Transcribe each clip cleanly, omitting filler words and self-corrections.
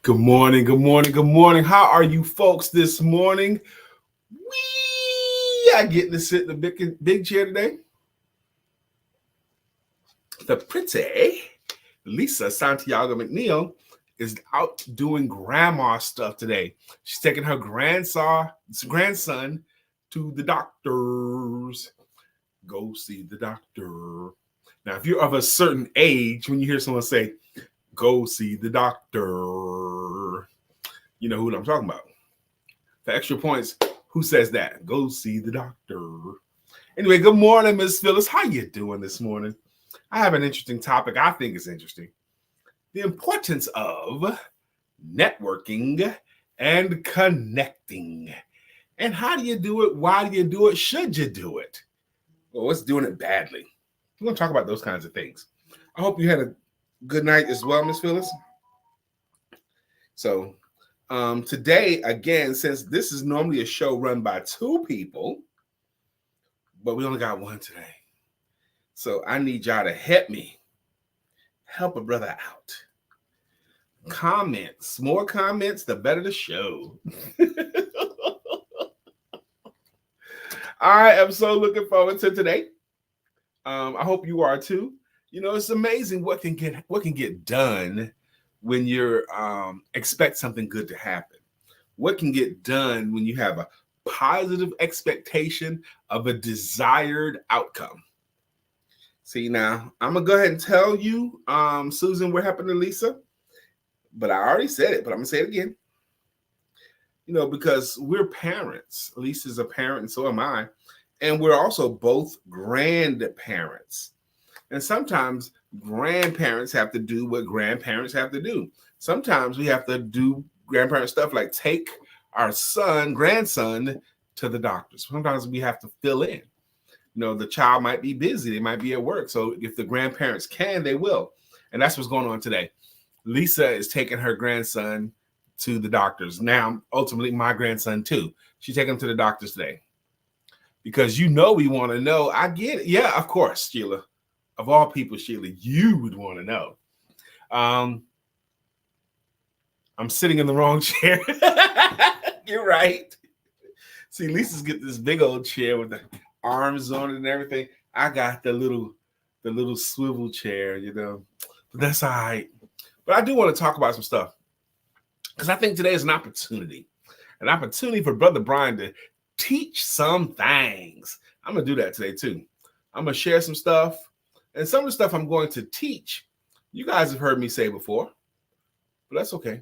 Good morning, good morning, good morning. How are you folks this morning? We are getting to sit in the big chair today. The pretty Lisa Santiago McNeill is out doing grandma stuff today. She's taking her grandson to the doctors. Go see the doctor. Now, if you're of a certain age, when you hear someone say, go see the doctor, you know who I'm talking about. For extra points, who says that? Go see the doctor. Anyway, good morning, Miss Phyllis. How you doing this morning? I have an interesting topic I think is interesting. The importance of networking and connecting. And how do you do it? Why do you do it? Should you do it? Well, what's doing it badly? We're going to talk about those kinds of things. I hope you had a good night as well, Miss Phyllis. So today, again, since this is normally a show run by two people, but we only got one today. So I need y'all to help me. Help a brother out. Comments. More comments, the better the show. I am so looking forward to today. I hope you are too. You know, it's amazing what can get done when you're expect something good to happen. What can get done when you have a positive expectation of a desired outcome. See, now I'm gonna go ahead and tell you, Susan, what happened to Lisa, but I already said it, but I'm gonna say it again. You know, because we're parents. Lisa's a parent, and so am I, and we're also both grandparents. And sometimes grandparents have to do what grandparents have to do. Sometimes we have to do grandparent stuff like take our grandson to the doctor. Sometimes we have to fill in. You know, the child might be busy. They might be at work. So if the grandparents can, they will. And that's what's going on today. Lisa is taking her grandson to the doctors. Now, ultimately, my grandson too. She's taking him to the doctors today. Because you know we want to know. I get it. Yeah, of course, Sheila. Of all people, Sheila, you would want to know. I'm sitting in the wrong chair. You're right. See, Lisa's get this big old chair with the arms on it and everything. I got the little swivel chair, you know. But that's all right. But I do want to talk about some stuff because I think today is an opportunity for Brother Brian to teach some things. I'm gonna do that today too. I'm gonna share some stuff. And some of the stuff I'm going to teach, you guys have heard me say before, but that's okay.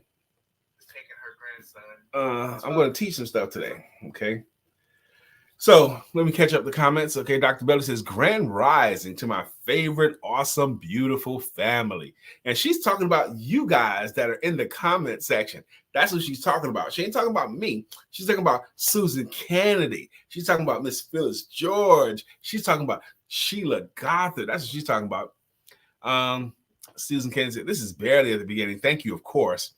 I'm going to teach some stuff today, okay? So let me catch up the comments. Okay, Dr. Belly says, grand rising to my favorite, awesome, beautiful family. And she's talking about you guys that are in the comment section. That's what she's talking about. She ain't talking about me. She's talking about Susan Kennedy. She's talking about Miss Phyllis George. She's talking about Sheila Gothard. That's what she's talking about. Susan Kennedy said, this is barely at the beginning. Thank you, of course.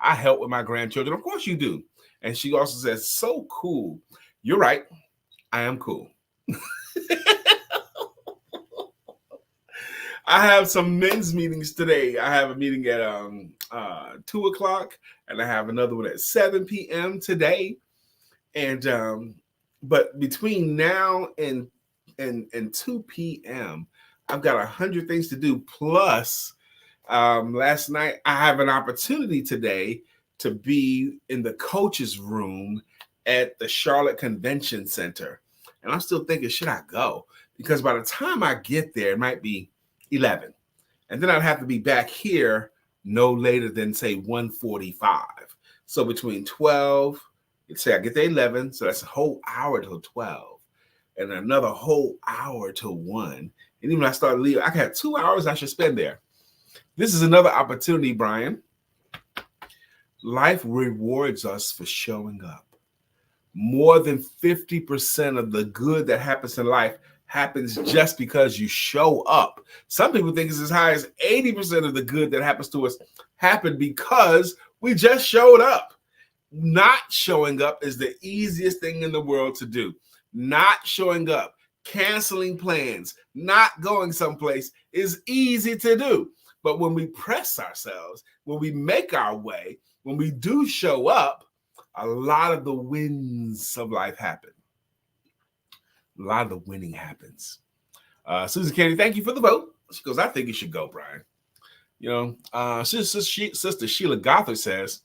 I help with my grandchildren. Of course you do. And she also says, so cool. You're right. I am cool. I have some men's meetings today. I have a meeting at 2 o'clock, and I have another one at 7 p.m. today. And but between now and 2 p.m., I've got 100 things to do. Plus, last night I have an opportunity today to be in the coach's room at the Charlotte Convention Center. And I'm still thinking, should I go? Because by the time I get there, it might be 11. And then I'd have to be back here no later than, say, 1:45. So between 12, let's say I get there 11, so that's a whole hour till 12. And another whole hour till 1. And even when I start leaving, I have 2 hours I should spend there. This is another opportunity, Brian. Life rewards us for showing up. More than 50% of the good that happens in life happens just because you show up. Some people think it's as high as 80% of the good that happens to us happened because we just showed up. Not showing up is the easiest thing in the world to do. Not showing up, canceling plans, not going someplace is easy to do. But when we press ourselves, when we make our way, when we do show up, a lot of the wins of life happen. A lot of the winning happens. Susan Candy, thank you for the vote. She goes, I think you should go, Brian. Sister Sheila Gothard says,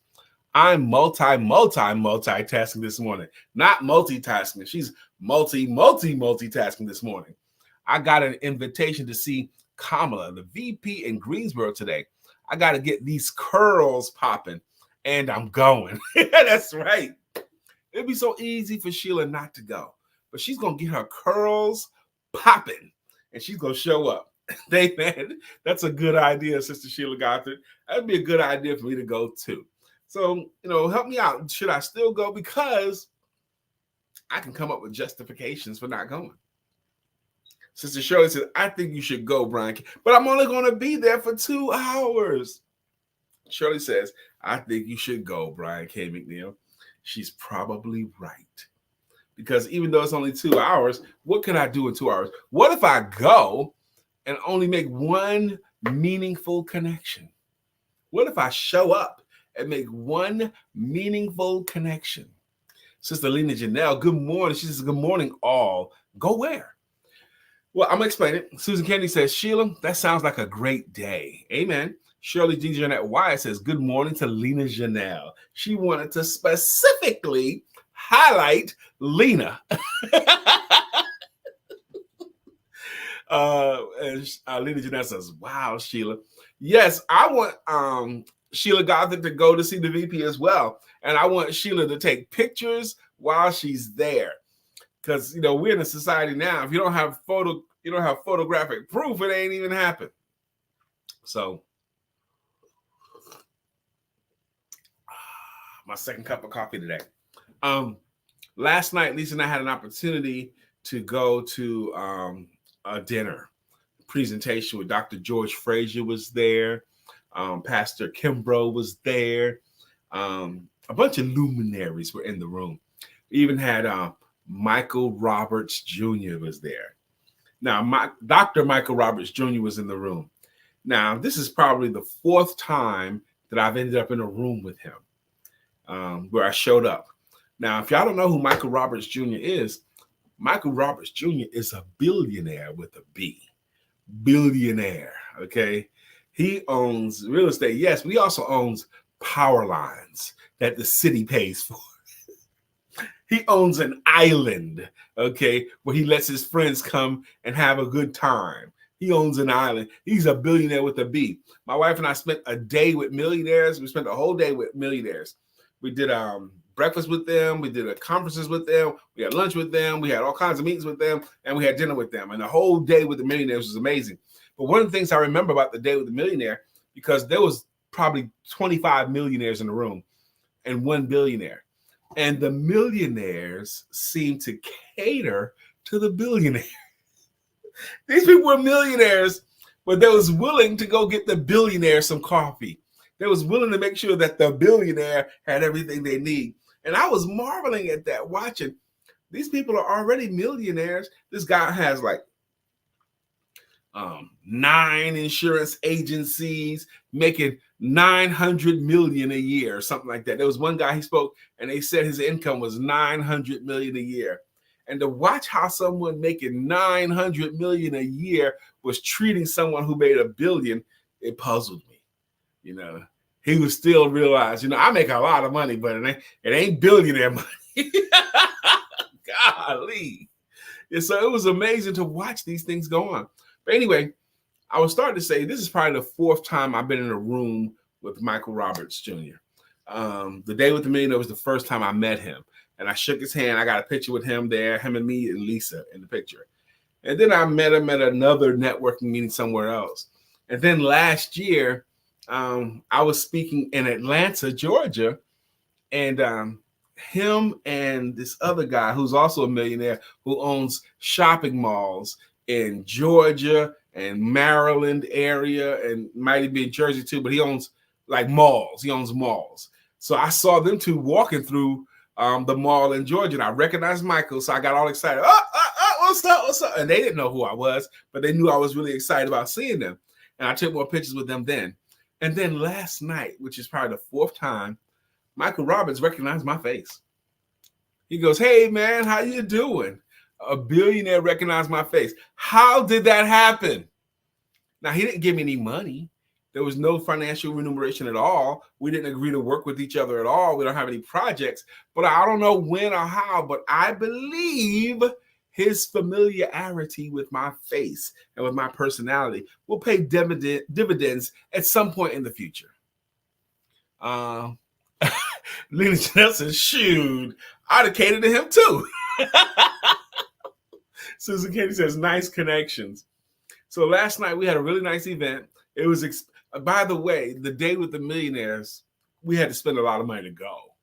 I'm multitasking this morning. Not multitasking. She's multitasking this morning. I got an invitation to see Kamala, the VP in Greensboro today. I got to get these curls popping, and I'm going. That's right. It'd be so easy for Sheila not to go, but she's going to get her curls popping, and she's going to show up. Man, that's a good idea, Sister Sheila Gothard. That'd be a good idea for me to go too. So, help me out. Should I still go? Because I can come up with justifications for not going. Sister Shirley said, I think you should go, Brian, but I'm only going to be there for 2 hours. Shirley says, I think you should go, Brian K. McNeill. She's probably right. Because even though it's only 2 hours, what can I do in 2 hours? What if I go and only make one meaningful connection? What if I show up and make one meaningful connection? Sister Lena Janelle, good morning. She says, good morning, all. Go where? Well, I'm going to explain it. Susan Kennedy says, Sheila, that sounds like a great day. Amen. Shirley G. Jeanette Wyatt says, good morning to Lena Janelle. She wanted to specifically highlight Lena. And Lena Jeanette says, wow, Sheila. Yes, I want Sheila Gothard to go to see the VP as well. And I want Sheila to take pictures while she's there. Because, we're in a society now. If you don't have photographic proof, it ain't even happened. So, my second cup of coffee today. Last night, Lisa and I had an opportunity to go to a dinner presentation with Dr. George Frazier was there. Pastor Kimbrough was there. A bunch of luminaries were in the room. We even had Michael Roberts Jr. was there. Now, Dr. Michael Roberts Jr. was in the room. Now, this is probably the 4th time that I've ended up in a room with him where I showed up. Now, if y'all don't know who Michael Roberts Jr. is, Michael Roberts Jr. is a billionaire with a B. Billionaire, okay? He owns real estate, yes, but he also owns power lines that the city pays for. He owns an island, okay, where he lets his friends come and have a good time. He owns an island. He's a billionaire with a B. My wife and I spent a day with millionaires. We spent a whole day with millionaires. We did breakfast with them. We did conferences with them. We had lunch with them. We had all kinds of meetings with them, and we had dinner with them. And the whole day with the millionaires was amazing. But one of the things I remember about the day with the millionaire, because there was probably 25 millionaires in the room and 1 billionaire. And the millionaires seemed to cater to the billionaire. These people were millionaires, but they was willing to go get the billionaire some coffee. They was willing to make sure that the billionaire had everything they need. And I was marveling at that, watching. These people are already millionaires. This guy has like 9 insurance agencies, making $900 million a year or something like that. There was one guy he spoke, and they said his income was $900 million a year. And to watch how someone making $900 million a year was treating someone who made $1 billion, it puzzled me. He was still realized, I make a lot of money, but it ain't billionaire money. Golly. And so it was amazing to watch these things go on. But anyway, I was starting to say this is probably the 4th time I've been in a room with Michael Roberts Jr. The day with the millionaire was the first time I met him. And I shook his hand. I got a picture with him there, him and me and Lisa in the picture. And then I met him at another networking meeting somewhere else. And then last year, I was speaking in Atlanta, Georgia, and him and this other guy who's also a millionaire who owns shopping malls in Georgia and Maryland area and might even be in Jersey too, but he owns like malls. He owns malls. So I saw them two walking through the mall in Georgia, and I recognized Michael, so I got all excited. What's up? And they didn't know who I was, but they knew I was really excited about seeing them. And I took more pictures with them then. And then last night, which is probably the fourth time, Michael Robbins recognized my face. He goes, "Hey, man, how you doing?" A billionaire recognized my face. How did that happen? Now, he didn't give me any money. There was no financial remuneration at all. We didn't agree to work with each other at all. We don't have any projects. But I don't know when or how, but I believe his familiarity with my face and with my personality will pay dividends at some point in the future. Lena Janelle says, "Shoot, I'd have catered to him too." Susan Katie says, "Nice connections." So last night we had a really nice event. It was, by the way, the day with the millionaires, we had to spend a lot of money to go.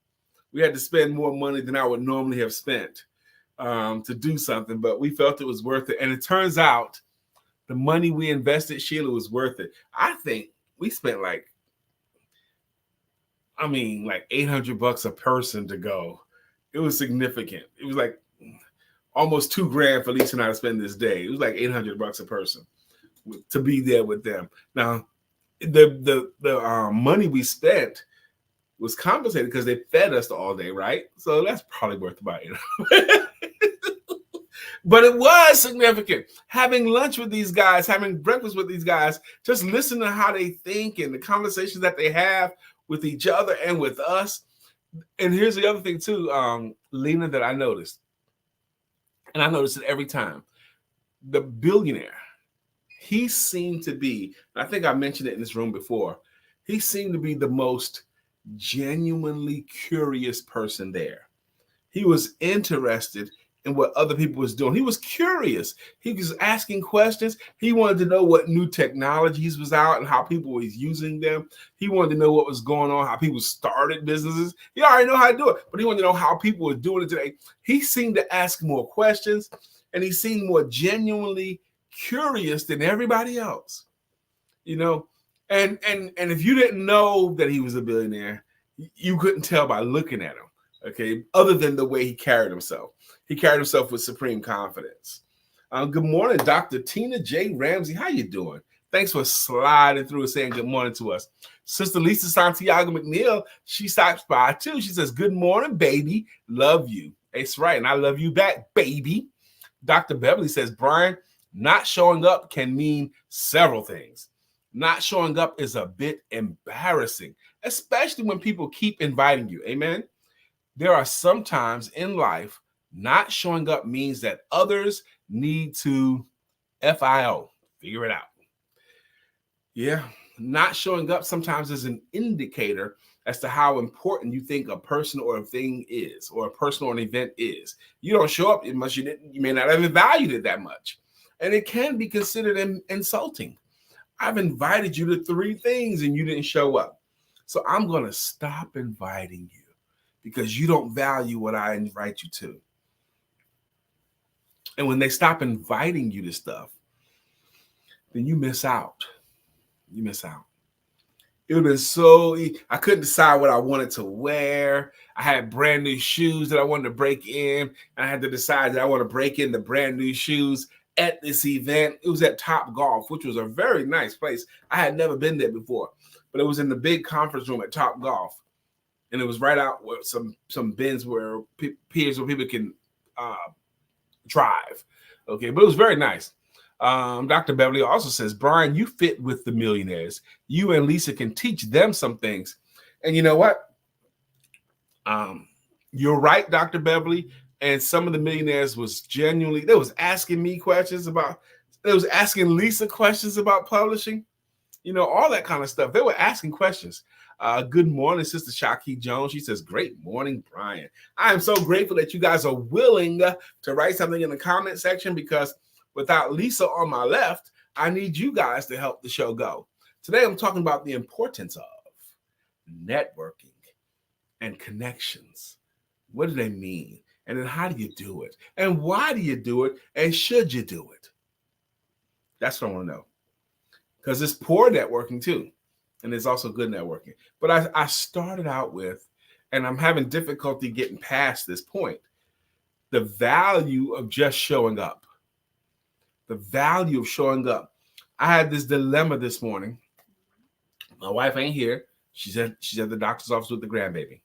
We had to spend more money than I would normally have spent to do something, but we felt it was worth it. And it turns out the money we invested, Sheila, was worth it. I think we spent like $800 a person to go. It was significant. It was like almost $2,000 for Lisa and I to spend this day. It was like $800 a person to be there with them. Now, the money we spent was compensated because they fed us all day, right? So that's probably worth about $800. But it was significant. Having lunch with these guys, having breakfast with these guys, just listening to how they think and the conversations that they have with each other and with us. And here's the other thing too, Lena, that I noticed. And I notice it every time. The billionaire, he seemed to be, I think I mentioned it in this room before, he seemed to be the most genuinely curious person there. He was interested in what other people was doing. He was curious. He was asking questions. He wanted to know what new technologies was out and how people was using them. He wanted to know what was going on, how people started businesses. He already know how to do it, but he wanted to know how people were doing it today. He seemed to ask more questions, and he seemed more genuinely curious than everybody else. You know, and if you didn't know that he was a billionaire, you couldn't tell by looking at him. Okay, other than the way he carried himself. He carried himself with supreme confidence. Good morning, Dr. Tina J. Ramsey. How you doing? Thanks for sliding through and saying good morning to us. Sister Lisa Santiago McNeill, she stops by too. She says, "Good morning, baby. Love you." That's right, and I love you back, baby. Dr. Beverly says, "Brian, not showing up can mean several things. Not showing up is a bit embarrassing, especially when people keep inviting you." Amen. There are some times in life not showing up means that others need to FIO, figure it out. Yeah, not showing up sometimes is an indicator as to how important you think a person or a thing is, or a person or an event is. You don't show up unless you may not have valued it that much. And it can be considered insulting. I've invited you to 3 things and you didn't show up. So I'm going to stop inviting you because you don't value what I invite you to. And when they stop inviting you to stuff, then you miss out. You miss out. It would have been so easy. I couldn't decide what I wanted to wear. I had brand new shoes that I wanted to break in. I had to decide that I want to break in the brand new shoes at this event. It was at Top Golf, which was a very nice place. I had never been there before, but it was in the big conference room at Top Golf. And it was right out where some bins where piers where people can drive. Okay, but it was very nice. Dr. Beverly also says, "Brian, you fit with the millionaires. You and Lisa can teach them some things." And you know what? You're right, Dr. Beverly. And some of the millionaires was genuinely, they was asking me questions about, they was asking Lisa questions about publishing, you know, all that kind of stuff. They were asking questions. Good morning, Sister Shaki Jones. She says, "Great morning, Brian." I am so grateful that you guys are willing to write something in the comment section, because without Lisa on my left, I need you guys to help the show go. Today, I'm talking about the importance of networking and connections. What do they mean? And then how do you do it? And why do you do it? And should you do it? That's what I want to know. Because it's poor networking too. And there's also good networking. But I started out with, and I'm having difficulty getting past this point, the value of just showing up. The value of showing up. I had this dilemma this morning. My wife ain't here. She's at the doctor's office with the grandbaby.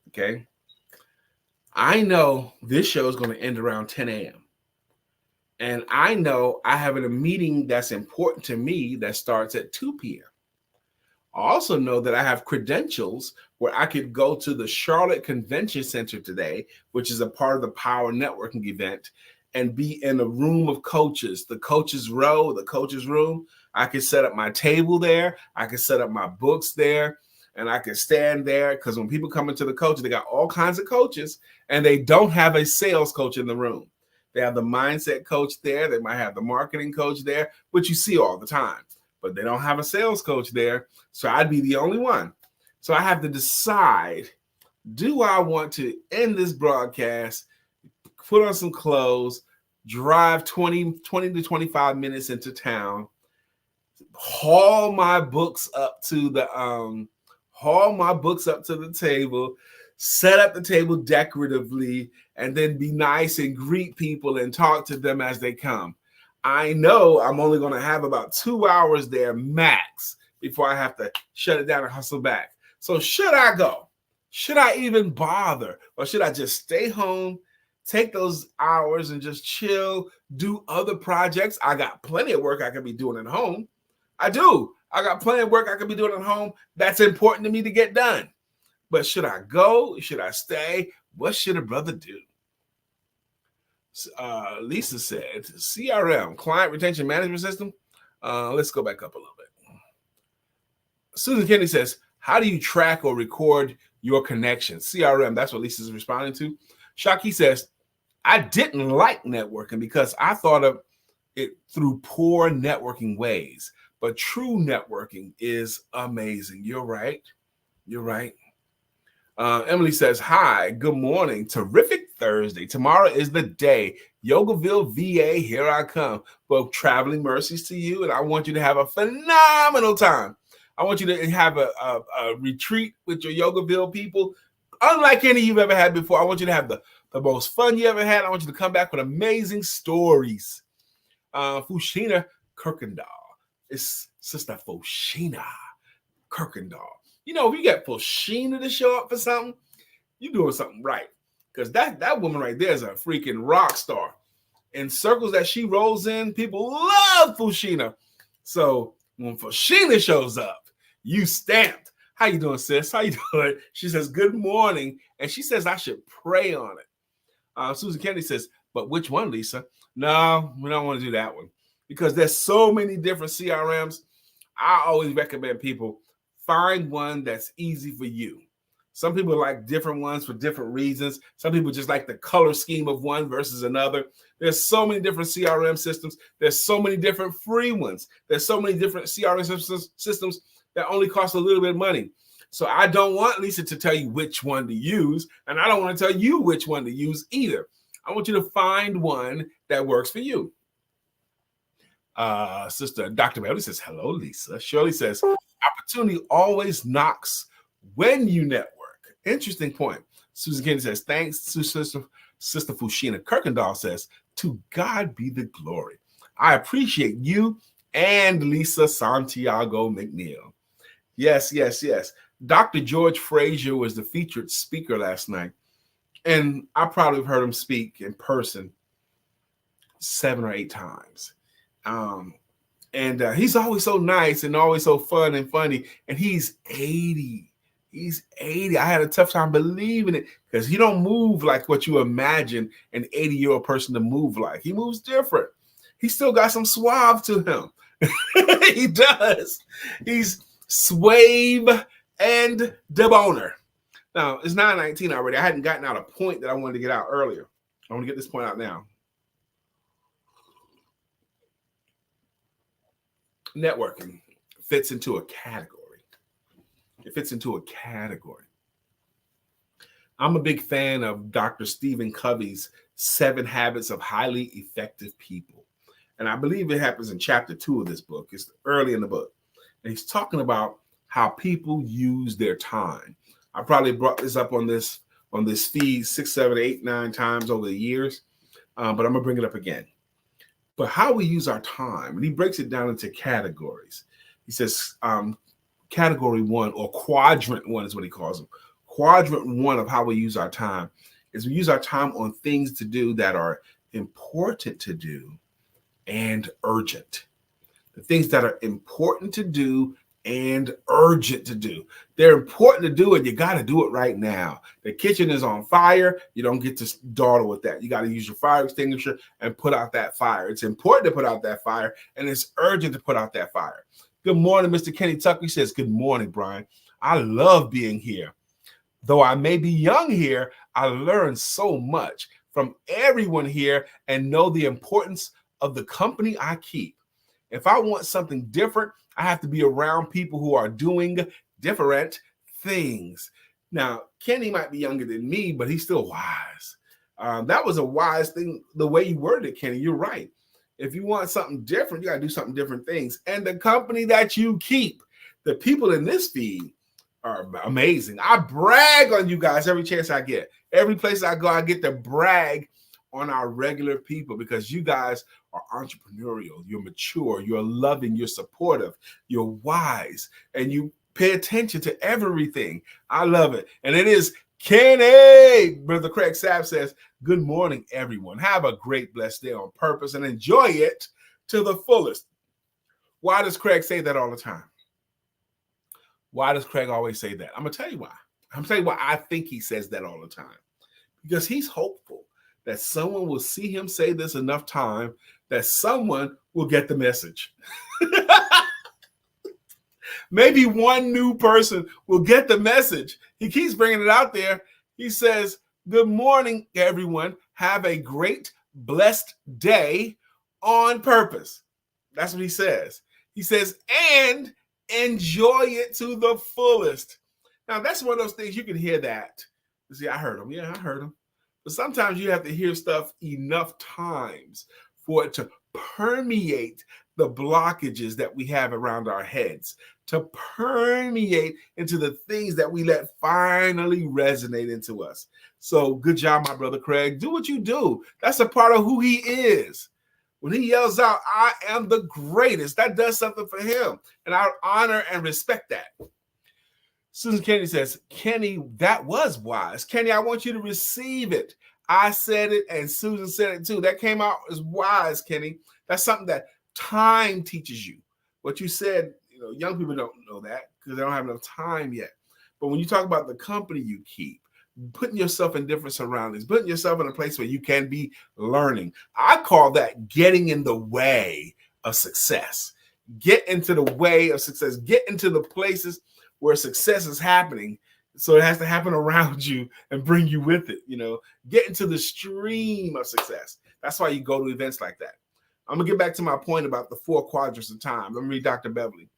Okay. I know this show is going to end around 10 a.m. And I know I have a meeting that's important to me that starts at 2 p.m. I also know that I have credentials where I could go to the Charlotte Convention Center today, which is a part of the Power Networking event, and be in a room of coaches, the coaches row, the coaches room. I could set up my table there. I could set up my books there, and I could stand there because when people come into the coaches, they got all kinds of coaches, and they don't have a sales coach in the room. They have the mindset coach there. They might have the marketing coach there, which you see all the time, but they don't have a sales coach there. So I'd be the only one. So I have to decide, do I want to end this broadcast, put on some clothes, drive 20 to 25 minutes into town, haul my books up to the table, set up the table decoratively, and then be nice and greet people and talk to them as they come. I know I'm only going to have about 2 hours there max before I have to shut it down and hustle back. So should I go? Should I even bother? Or should I just stay home, take those hours and just chill, do other projects? I got plenty of work I could be doing at home. I do. I got plenty of work I could be doing at home that's important to me to get done. But should I go? Should I stay? What should a brother do? Lisa said, CRM, Client Retention Management System. Let's go back up a little bit. Susan Kennedy says, how do you track or record your connections? CRM, that's what Lisa's responding to. Shaki says, I didn't like networking because I thought of it through poor networking ways. But true networking is amazing. You're right. You're right. Emily says, hi, good morning. Terrific Thursday. Tomorrow is the day. Yogaville, VA, here I come. Well, traveling mercies to you, and I want you to have a phenomenal time. I want you to have a retreat with your Yogaville people, unlike any you've ever had before. I want you to have the most fun you ever had. I want you to come back with amazing stories. Fushina Kirkendall. It's Sister Fushina Kirkendall. You know, if you get Fushina to show up for something, you're doing something right. Because that woman right there is a freaking rock star. In circles that she rolls in, people love Fushina. So when Fushina shows up, you stamped. How you doing, sis? How you doing? She says, good morning. And she says I should pray on it. Susan Kennedy says, but which one, Lisa? No, we don't want to do that one. Because there's so many different CRMs. I always recommend people find one that's easy for you. Some people like different ones for different reasons. Some people just like the color scheme of one versus another. There's so many different CRM systems. There's so many different free ones. There's so many different CRM systems that only cost a little bit of money. So I don't want Lisa to tell you which one to use, and I don't want to tell you which one to use either. I want you to find one that works for you. Sister Dr. Beverly says, hello, Lisa. Shirley says, opportunity always knocks when you network. Interesting point. Susan Kennedy says, thanks to Sister Fushina. Kirkendall says, to God be the glory. I appreciate you and Lisa Santiago McNeill. Yes, yes, yes. Dr. George Frazier was the featured speaker last night, and I probably have heard him speak in person 7 or 8 times. And he's always so nice and always so fun and funny. And he's 80. He's 80. I had a tough time believing it because he don't move like what you imagine an 80-year-old person to move like. He moves different. He still got some suave to him. He does. He's suave and debonair. Now, it's 9:19 already. I hadn't gotten out a point that I wanted to get out earlier. I want to get this point out now. Networking fits into a category. It fits into a category. I'm a big fan of Dr. Stephen Covey's 7 Habits of Highly Effective People. And I believe it happens in chapter 2 of this book. It's early in the book. And he's talking about how people use their time. I probably brought this up on this feed 6, 7, 8, 9 times over the years, but I'm going to bring it up again. but how we use our time. And he breaks it down into categories. He says category one, or quadrant one is what he calls them. Quadrant one of how we use our time is we use our time on things to do that are important to do and urgent. The things that are important to do and urgent to do. They're important to do, and you got to do it right now. The kitchen is on fire. You don't get to dawdle with that. You got to use your fire extinguisher and put out that fire. It's important to put out that fire, and it's urgent to put out that fire. Good morning, Mr. Kenny Tucker. He says, good morning, Brian. I love being here. Though I may be young here, I learned so much from everyone here and know the importance of the company I keep. If I want something different, I have to be around people who are doing different things. Now, Kenny might be younger than me, but he's still wise. That was a wise thing, the way you worded it, Kenny. You're right. If you want something different, you got to do something different things. And the company that you keep, the people in this feed are amazing. I brag on you guys every chance I get. Every place I go, I get to brag on our regular people because you guys are entrepreneurial, you're mature, you're loving, you're supportive, you're wise, and you pay attention to everything. I love it. And it is Kenny. Brother Craig Sapp says, good morning, everyone. Have a great, blessed day on purpose and enjoy it to the fullest. Why does Craig say that all the time? Why does Craig always say that? I'm going to tell you why. I'm going to tell you why I think he says that all the time. Because he's hopeful that someone will see him say this enough time that someone will get the message. Maybe one new person will get the message. He keeps bringing it out there. He says, good morning, everyone. Have a great, blessed day on purpose. That's what he says. He says, and enjoy it to the fullest. Now, that's one of those things you can hear that. See, I heard him. Yeah, I heard him. But sometimes you have to hear stuff enough times for it to permeate the blockages that we have around our heads, to permeate into the things that we let finally resonate into us. So good job, my brother Craig. Do what you do. That's a part of who he is. When he yells out, I am the greatest, that does something for him. And I honor and respect that. Susan Kennedy says, Kenny, that was wise. Kenny, I want you to receive it. I said it and Susan said it too. That came out as wise, Kenny. That's something that time teaches you. What you said, young people don't know that because they don't have enough time yet. But when you talk about the company you keep, putting yourself in different surroundings, putting yourself in a place where you can be learning, I call that getting in the way of success. Get into the way of success. Get into the places where success is happening. So it has to happen around you and bring you with it. Get into the stream of success. That's why you go to events like that. I'm going to get back to my point about the 4 quadrants of time. Let me read Dr. Beverly.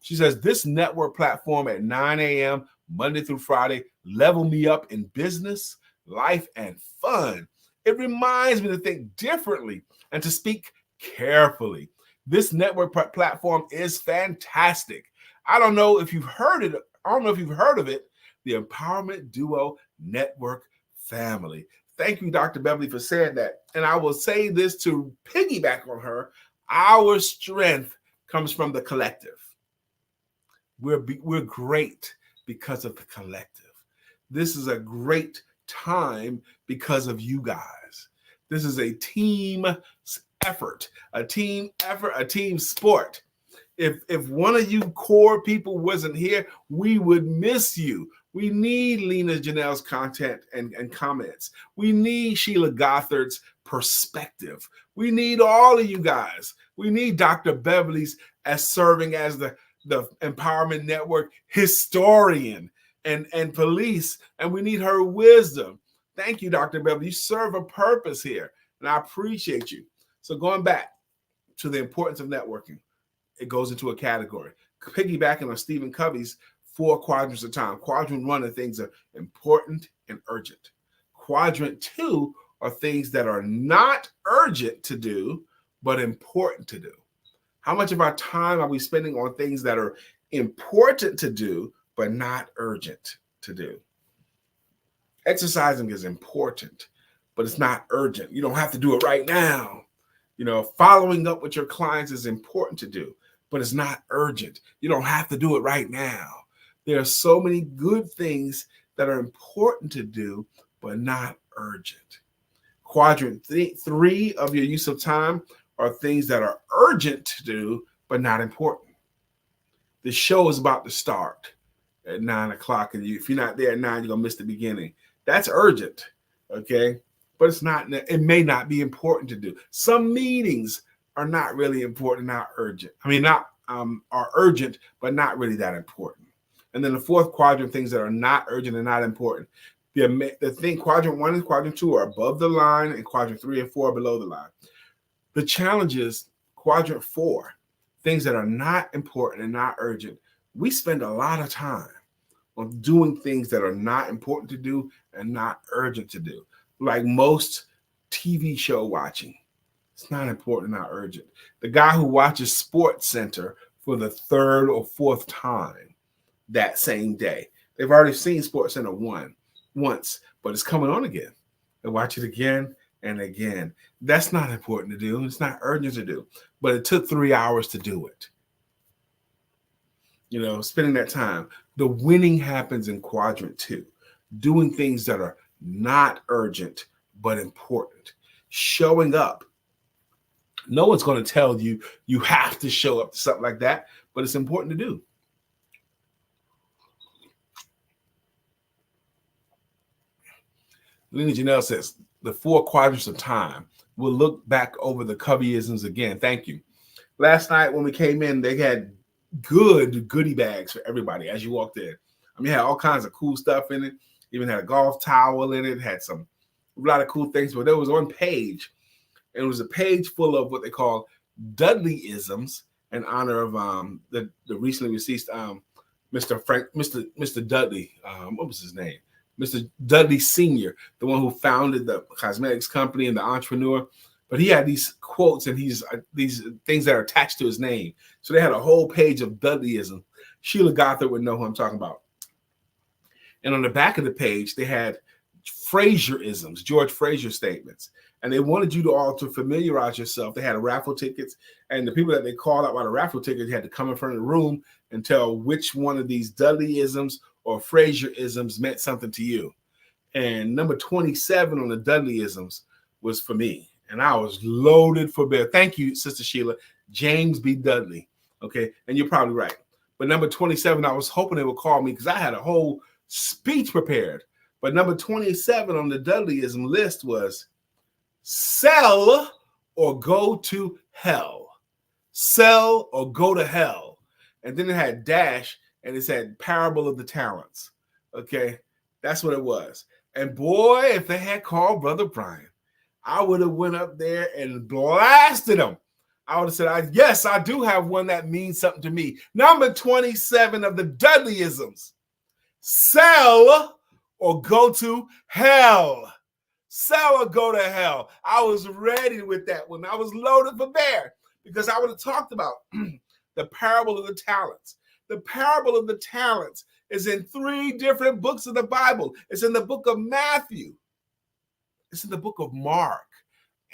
She says, this network platform at 9 a.m., Monday through Friday, level me up in business, life, and fun. It reminds me to think differently and to speak carefully. This network platform is fantastic. I don't know if you've heard it. I don't know if you've heard of it, the Empowerment Duo Network family. Thank you, Dr. Beverly, for saying that. And I will say this to piggyback on her. Our strength comes from the collective. We're great because of the collective. This is a great time because of you guys. This is a team effort, a team sport. If one of you core people wasn't here, we would miss you. We need Lena Janelle's content and comments. We need Sheila Gothard's perspective. We need all of you guys. We need Dr. Beverly's as serving as the Empowerment Network historian and police, and we need her wisdom. Thank you, Dr. Beverly. You serve a purpose here, and I appreciate you. So going back to the importance of networking, it goes into a category. Piggybacking on Stephen Covey's 4 quadrants of time. Quadrant 1 are things that are important and urgent. Quadrant 2 are things that are not urgent to do, but important to do. How much of our time are we spending on things that are important to do, but not urgent to do? Exercising is important, but it's not urgent. You don't have to do it right now. Following up with your clients is important to do, but it's not urgent. You don't have to do it right now. There are so many good things that are important to do, but not urgent. Quadrant three of your use of time are things that are urgent to do, but not important. The show is about to start at 9 o'clock, and if you're not there at 9, you're going to miss the beginning. That's urgent, okay? But it may not be important to do. Some meetings are not really important, not urgent. Are urgent, but not really that important. And then the fourth quadrant, things that are not urgent and not important. Quadrant 1 and quadrant 2 are above the line, and quadrant 3 and 4 are below the line. The challenge is quadrant 4, things that are not important and not urgent. We spend a lot of time on doing things that are not important to do and not urgent to do. Like most TV show watching. It's not important, not urgent. The guy who watches Sports Center for the third or fourth time that same day. They've already seen Sports Center once, but it's coming on again. They watch it again and again. That's not important to do. It's not urgent to do, but it took 3 hours to do it. Spending that time. The winning happens in quadrant 2, doing things that are not urgent, but important. Showing up. No one's going to tell you you have to show up to something like that, but it's important to do. Lena Janelle says, the 4 quadrants of time. We'll look back over the Coveyisms again. Thank you. Last night when we came in, they had good goodie bags for everybody as you walked in. It had all kinds of cool stuff in it. Even had a golf towel in it. Had a lot of cool things. But there was one page, and it was a page full of what they call Dudleyisms in honor of the recently deceased Mr. Dudley. What was his name? Mr. Dudley Sr., the one who founded the cosmetics company and the entrepreneur. But he had these quotes and these things that are attached to his name. So they had a whole page of Dudleyism. Sheila Gothard would know who I'm talking about. And on the back of the page, they had Fraser-isms, George Fraser statements. And they wanted you all to familiarize yourself. They had raffle tickets. And the people that they called out by the raffle tickets had to come in front of the room and tell which one of these Dudleyisms or Fraser-isms meant something to you. And number 27 on the Dudleyisms was for me. And I was loaded for bear. Thank you, Sister Sheila. James B. Dudley. Okay. And you're probably right. But number 27, I was hoping they would call me because I had a whole speech prepared. But number 27 on the Dudleyism list was sell or go to hell. Sell or go to hell. And then it had dash and it said parable of the talents. Okay. That's what it was. And boy, if they had called Brother Brian, I would have went up there and blasted him. I would have said, yes, I do have one that means something to me. Number 27 of the Dudleyisms. Sell or go to hell. Sell or go to hell. I was ready with that one. I was loaded for bear because I would have talked about the parable of the talents. The parable of the talents is in 3 different books of the Bible. It's in the book of Matthew. It's in the book of Mark.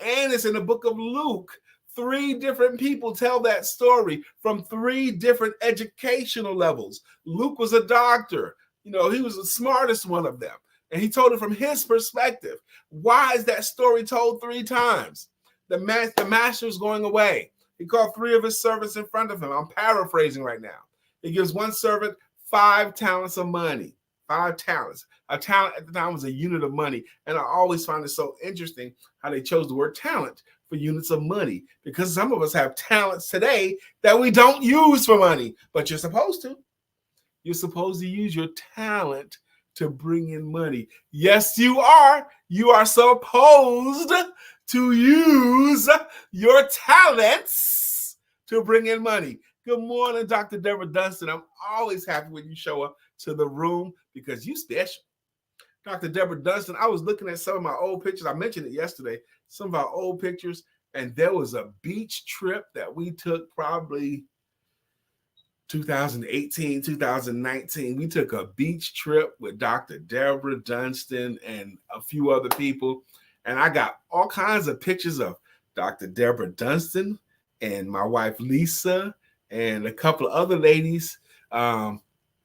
And it's in the book of Luke. 3 different people tell that story from 3 different educational levels. Luke was a doctor. He was the smartest one of them. And he told it from his perspective. Why is that story told 3 times? The master is going away. He called 3 of his servants in front of him. I'm paraphrasing right now. He gives one servant 5 talents of money. 5 talents. A talent at the time was a unit of money. And I always find it so interesting how they chose the word talent for units of money. Because some of us have talents today that we don't use for money. But you're supposed to. You're supposed to use your talent to bring in money. Yes, you are. You are supposed to use your talents to bring in money. Good morning, Dr. Deborah Dunstan. I'm always happy when you show up to the room because you special. Dr. Deborah Dunstan, I was looking at some of my old pictures. I mentioned it yesterday, some of our old pictures, and there was a beach trip that we took probably 2018, 2019. We took a beach trip with Dr. Deborah Dunstan and a few other people, and I got all kinds of pictures of Dr. Deborah Dunstan and my wife Lisa and a couple of other ladies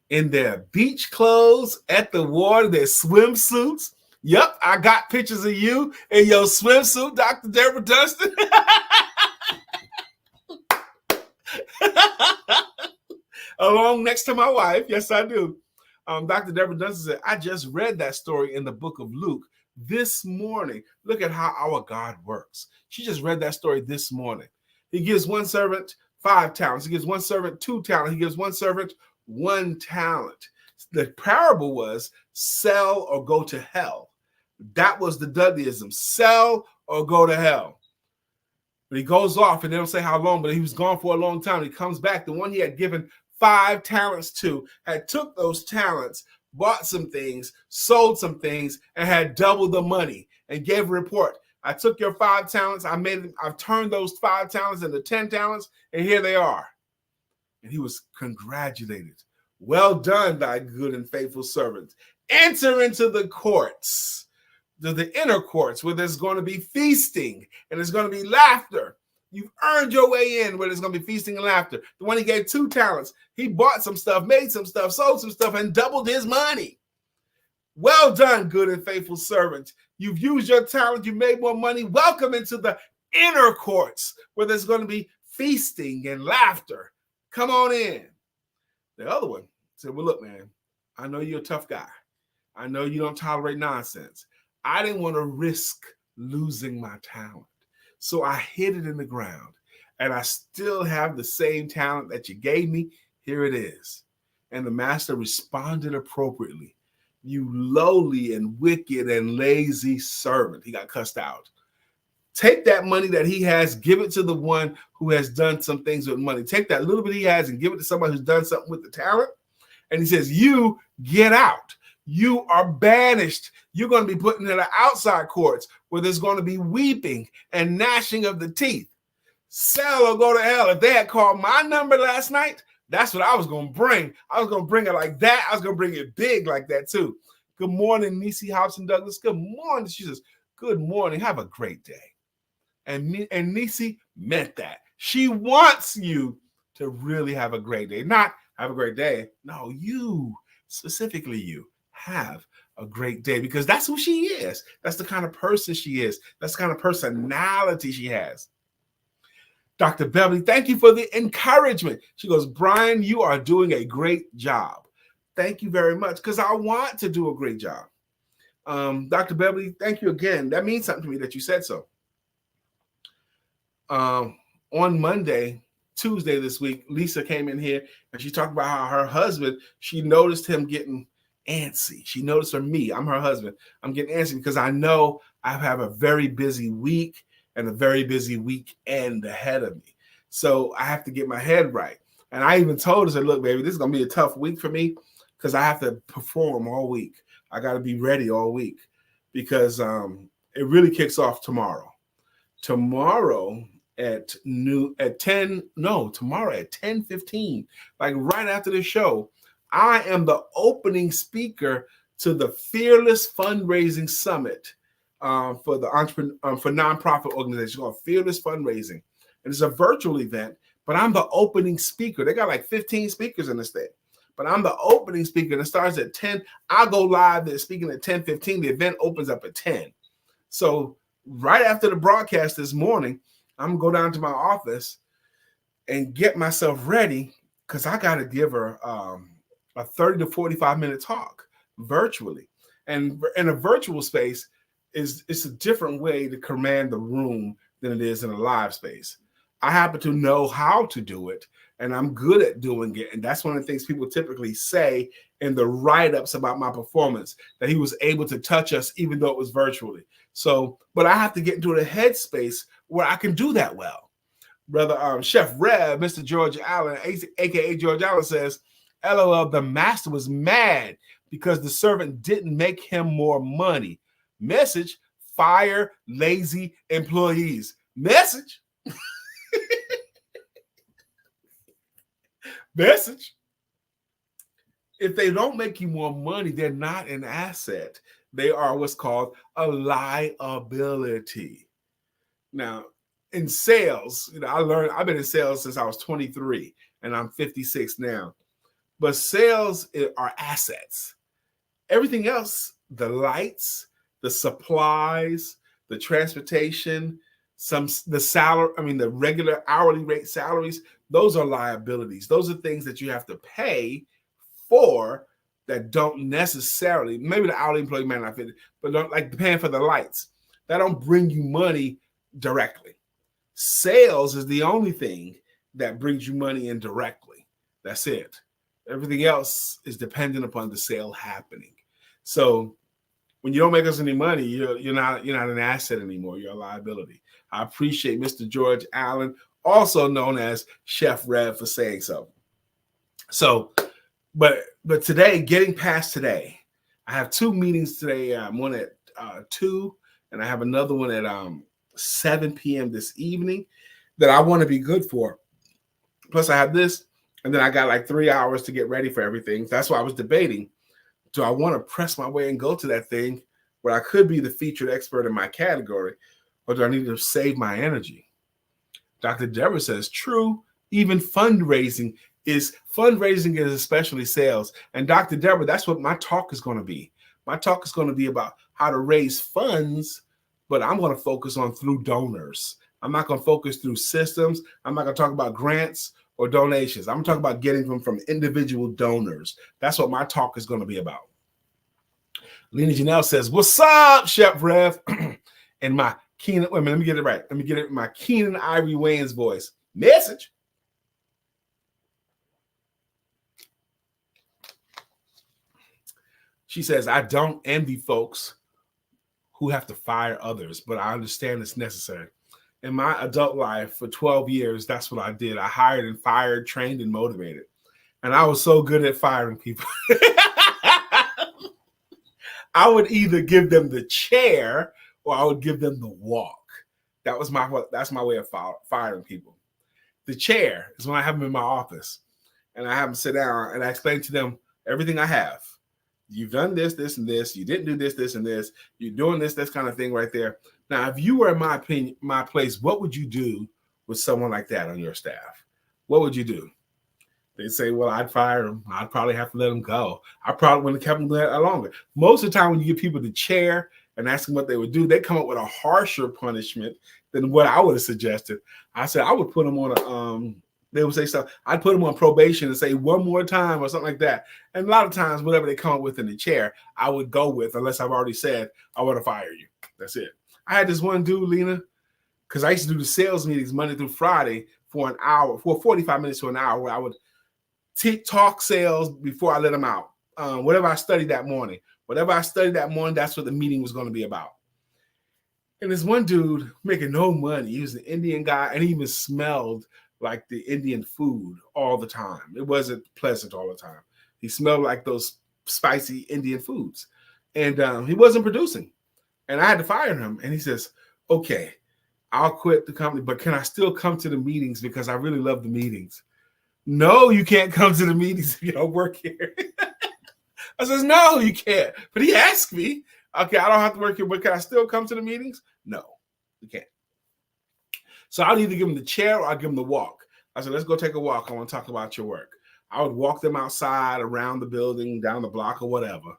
in their beach clothes at the water, their swimsuits. Yep, I got pictures of you in your swimsuit, Dr. Deborah Dunstan. Along next to my wife. Yes, I do. Dr. Deborah Dunstan said, I just read that story in the book of Luke this morning. Look at how our God works. She just read that story this morning. He gives one servant 5 talents. He gives one servant 2 talents. He gives one servant 1 talent. The parable was sell or go to hell. That was the Dudleyism. Sell or go to hell. But he goes off, and they don't say how long, but he was gone for a long time. He comes back. The one he had given 5 talents to had took those talents, bought some things, sold some things, and had doubled the money and gave a report. I took your 5 talents. I've turned those 5 talents into 10 talents, and here they are. And he was congratulated. Well done, thy good and faithful servant. Enter into the courts, the inner courts, where there's going to be feasting and there's going to be laughter. You've earned your way in where there's going to be feasting and laughter. The one he gave 2 talents, he bought some stuff, made some stuff, sold some stuff, and doubled his money. Well done, good and faithful servant. You've used your talent. You made more money. Welcome into the inner courts where there's going to be feasting and laughter. Come on in. The other one said, well, look, man, I know you're a tough guy. I know you don't tolerate nonsense. I didn't want to risk losing my talent. So I hid it in the ground, and I still have the same talent that you gave me. Here it is. And the master responded appropriately. You lowly and wicked and lazy servant. He got cussed out. Take that money that he has, give it to the one who has done some things with money. Take that little bit he has and give it to somebody who's done something with the talent. And he says, you get out. You are banished. You're going to be put into the outside courts where there's going to be weeping and gnashing of the teeth. Sell or go to hell. If they had called my number last night, that's what I was going to bring. I was going to bring it like that. I was going to bring it big like that too. Good morning, Nisi Hobson Douglas. Good morning. She says, good morning. Have a great day. And Nisi meant that. She wants you to really have a great day. Not have a great day. No, you, specifically you, have a great day, because that's who she is. That's the kind of person she is. That's the kind of personality she has. Dr. Beverly, thank you for the encouragement. She goes, Brian, you are doing a great job. Thank you very much, because I want to do a great job. Dr. Beverly, thank you again. That means something to me that you said so. On Tuesday this week, Lisa came in here and she talked about how her husband, she noticed him getting antsy. She noticed for me, I'm her husband, I'm getting antsy because I know I have a very busy week and a very busy weekend ahead of me. So I have to get my head right. And I even told her, said, look, baby, this is going to be a tough week for me because I have to perform all week. I got to be ready all week because it really kicks off tomorrow. Tomorrow at 10:15, like right after the show, I am the opening speaker to the Fearless Fundraising Summit for the for nonprofit organization called Fearless Fundraising. And it's a virtual event, but I'm the opening speaker. They got like 15 speakers in the state, but I'm the opening speaker. And it starts at 10. I'll go live there speaking at 10:15. The event opens up at 10. So right after the broadcast this morning, I'm going to go down to my office and get myself ready because I got to give her a 30 to 45 minute talk virtually. And in a virtual space, it's a different way to command the room than it is in a live space. I happen to know how to do it, and I'm good at doing it. And that's one of the things people typically say in the write-ups about my performance, that he was able to touch us even though it was virtually. So, but I have to get into a headspace where I can do that well. Brother Chef Rev, Mr. George Allen, aka George Allen, says, LOL, the master was mad because the servant didn't make him more money. Message, fire lazy employees. Message. Message. If they don't make you more money, they're not an asset. They are what's called a liability. Now, in sales, I've been in sales since I was 23 and I'm 56 now. But sales are assets. Everything else, the lights, the supplies, the transportation, the salary, the regular hourly rate salaries, those are liabilities. Those are things that you have to pay for that don't necessarily, maybe the hourly employee might not fit, but don't, like paying for the lights, that don't bring you money directly. Sales is the only thing that brings you money indirectly. That's it. Everything else is dependent upon the sale happening. So when you don't make us any money, you're not an asset anymore. You're a liability. I appreciate Mr. George Allen, also known as Chef Rev, for saying so. So, but today, getting past today, I have 2 meetings today. One at 2, and I have another one at 7 p.m. this evening that I want to be good for. Plus, I have this, and then I got like 3 hours to get ready for everything. That's why I was debating. Do I want to press my way and go to that thing where I could be the featured expert in my category, or do I need to save my energy? Dr. Deborah says, true, even fundraising is especially sales. And Dr. Deborah, that's what my talk is going to be. My talk is going to be about how to raise funds, but I'm going to focus on through donors. I'm not going to focus through systems. I'm not going to talk about grants or donations. I'm talking about getting them from individual donors. That's what my talk is going to be about. Lena Janelle says, what's up, Chef Rev? And my Keenan, wait a minute, let me get it right. Let me get it in my Keenan Ivory Wayans voice. Message. She says, I don't envy folks who have to fire others, but I understand it's necessary. In my adult life for 12 years, that's what I did. I hired and fired, trained and motivated. And I was so good at firing people. I would either give them the chair or I would give them the walk. That's my way of firing people. The chair is when I have them in my office and I have them sit down and I explain to them everything I have. You've done this, this, and this. You didn't do this, this, and this. You're doing this kind of thing right there. Now, if you were in my place, what would you do with someone like that on your staff? What would you do? They'd say, well, I'd fire them. I'd probably have to let them go. I probably wouldn't have kept them there longer. Most of the time when you give people the chair and ask them what they would do, they come up with a harsher punishment than what I would have suggested. I said, I would put them on they would say something. I'd put them on probation and say one more time or something like that. And a lot of times, whatever they come up with in the chair, I would go with, unless I've already said, I want to fire you. That's it. I had this one dude, Lena, because I used to do the sales meetings Monday through Friday for an hour, for 45 minutes to an hour, where I would talk sales before I let them out. Whatever I studied that morning, that's what the meeting was going to be about. And this one dude making no money. He was an Indian guy, and he even smelled like the Indian food all the time. It wasn't pleasant all the time. He smelled like those spicy Indian foods. And he wasn't producing. And I had to fire him. And he says, okay, I'll quit the company, but can I still come to the meetings because I really love the meetings? No, you can't come to the meetings if you don't work here. I says, no, you can't. But he asked me, okay, I don't have to work here, but can I still come to the meetings? No, you can't. So I'll either give them the chair or I'll give them the walk. I said, let's go take a walk. I want to talk about your work. I would walk them outside, around the building, down the block or whatever.